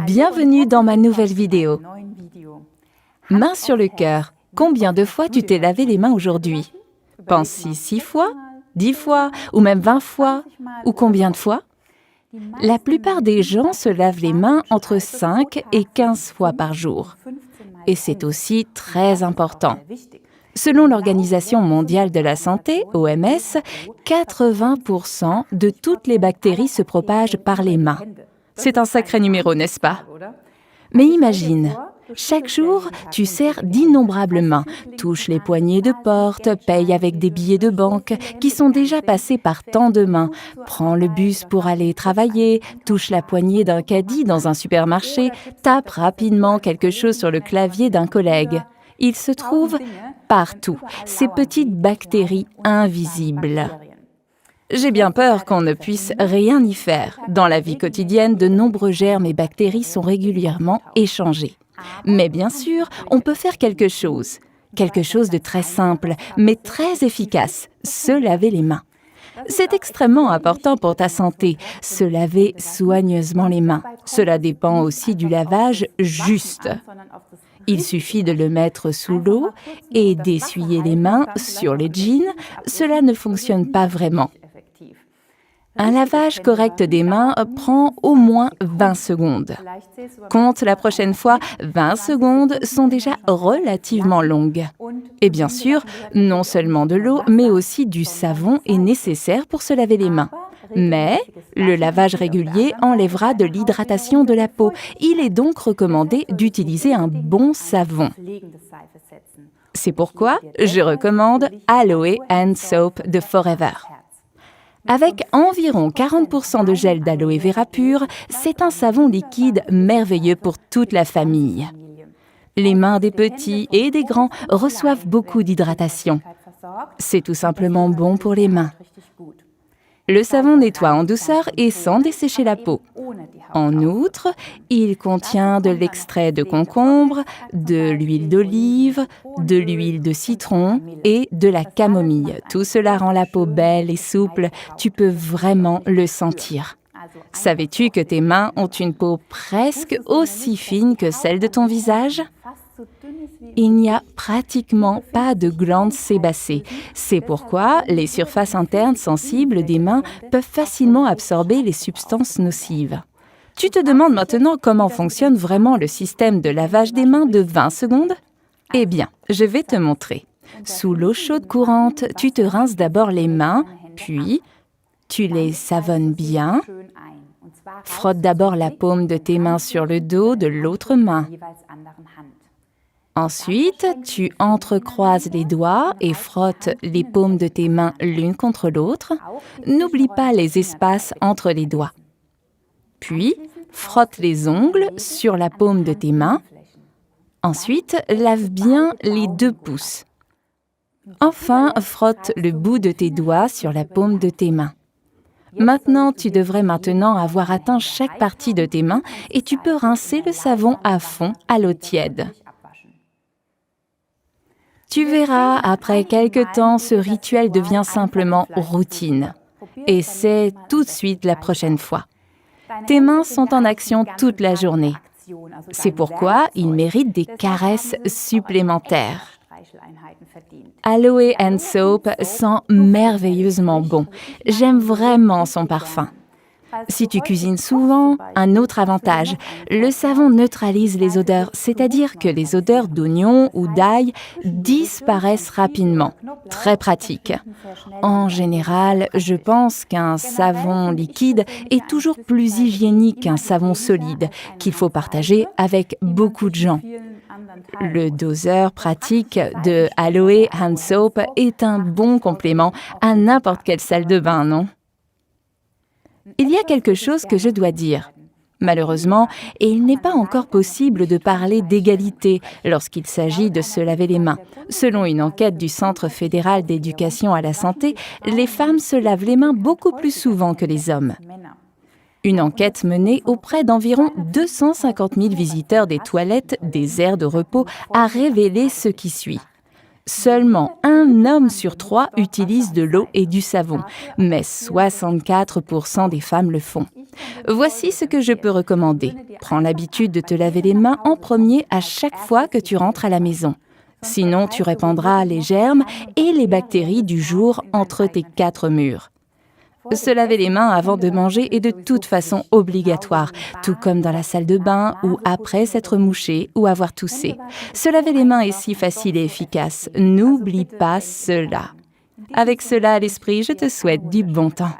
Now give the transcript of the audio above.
Bienvenue dans ma nouvelle vidéo. Main sur le cœur, combien de fois tu t'es lavé les mains aujourd'hui? Pense-y 6 fois, 10 fois, ou même 20 fois, ou combien de fois? La plupart des gens se lavent les mains entre 5 et 15 fois par jour. Et c'est aussi très important. Selon l'Organisation mondiale de la santé, OMS, 80% de toutes les bactéries se propagent par les mains. C'est un sacré numéro, n'est-ce pas? Mais imagine, chaque jour, tu sers d'innombrables mains, touches les poignées de porte, payes avec des billets de banque qui sont déjà passés par tant de mains, prends le bus pour aller travailler, touche la poignée d'un caddie dans un supermarché, tape rapidement quelque chose sur le clavier d'un collègue. Il se trouve partout, ces petites bactéries invisibles. J'ai bien peur qu'on ne puisse rien y faire. Dans la vie quotidienne, de nombreux germes et bactéries sont régulièrement échangés. Mais bien sûr, on peut faire quelque chose de très simple, mais très efficace, se laver les mains. C'est extrêmement important pour ta santé, se laver soigneusement les mains. Cela dépend aussi du lavage juste. Il suffit de le mettre sous l'eau et d'essuyer les mains sur les jeans. Cela ne fonctionne pas vraiment. Un lavage correct des mains prend au moins 20 secondes. Compte la prochaine fois, 20 secondes sont déjà relativement longues. Et bien sûr, non seulement de l'eau, mais aussi du savon est nécessaire pour se laver les mains. Mais le lavage régulier enlèvera de l'hydratation de la peau. Il est donc recommandé d'utiliser un bon savon. C'est pourquoi je recommande Aloe and Soap de Forever. Avec environ 40% de gel d'aloe vera pur, c'est un savon liquide merveilleux pour toute la famille. Les mains des petits et des grands reçoivent beaucoup d'hydratation. C'est tout simplement bon pour les mains. Le savon nettoie en douceur et sans dessécher la peau. En outre, il contient de l'extrait de concombre, de l'huile d'olive, de l'huile de citron et de la camomille. Tout cela rend la peau belle et souple. Tu peux vraiment le sentir. Savais-tu que tes mains ont une peau presque aussi fine que celle de ton visage? Il n'y a pratiquement pas de glandes sébacées. C'est pourquoi les surfaces internes sensibles des mains peuvent facilement absorber les substances nocives. Tu te demandes maintenant comment fonctionne vraiment le système de lavage des mains de 20 secondes? Eh bien, je vais te montrer. Sous l'eau chaude courante, tu te rinces d'abord les mains, puis tu les savonnes bien. Frotte d'abord la paume de tes mains sur le dos de l'autre main. Ensuite, tu entrecroises les doigts et frottes les paumes de tes mains l'une contre l'autre. N'oublie pas les espaces entre les doigts. Puis, frotte les ongles sur la paume de tes mains. Ensuite, lave bien les 2 pouces. Enfin, frotte le bout de tes doigts sur la paume de tes mains. Maintenant, tu devrais avoir atteint chaque partie de tes mains et tu peux rincer le savon à fond à l'eau tiède. Tu verras, après quelque temps, ce rituel devient simplement routine. Essaie tout de suite la prochaine fois. Tes mains sont en action toute la journée. C'est pourquoi ils méritent des caresses supplémentaires. Aloe and Soap sent merveilleusement bon. J'aime vraiment son parfum. Si tu cuisines souvent, un autre avantage, le savon neutralise les odeurs, c'est-à-dire que les odeurs d'oignon ou d'ail disparaissent rapidement. Très pratique. En général, je pense qu'un savon liquide est toujours plus hygiénique qu'un savon solide, qu'il faut partager avec beaucoup de gens. Le doseur pratique de Aloe and Soap est un bon complément à n'importe quelle salle de bain, non? Il y a quelque chose que je dois dire. Malheureusement, il n'est pas encore possible de parler d'égalité lorsqu'il s'agit de se laver les mains. Selon une enquête du Centre fédéral d'éducation à la santé, les femmes se lavent les mains beaucoup plus souvent que les hommes. Une enquête menée auprès d'environ 250 000 visiteurs des toilettes des aires de repos a révélé ce qui suit. Seulement 1 homme sur 3 utilise de l'eau et du savon, mais 64% des femmes le font. Voici ce que je peux recommander. Prends l'habitude de te laver les mains en premier à chaque fois que tu rentres à la maison. Sinon, tu répandras les germes et les bactéries du jour entre tes 4 murs. Se laver les mains avant de manger est de toute façon obligatoire, tout comme dans la salle de bain ou après s'être mouché ou avoir toussé. Se laver les mains est si facile et efficace. N'oublie pas cela. Avec cela à l'esprit, je te souhaite du bon temps.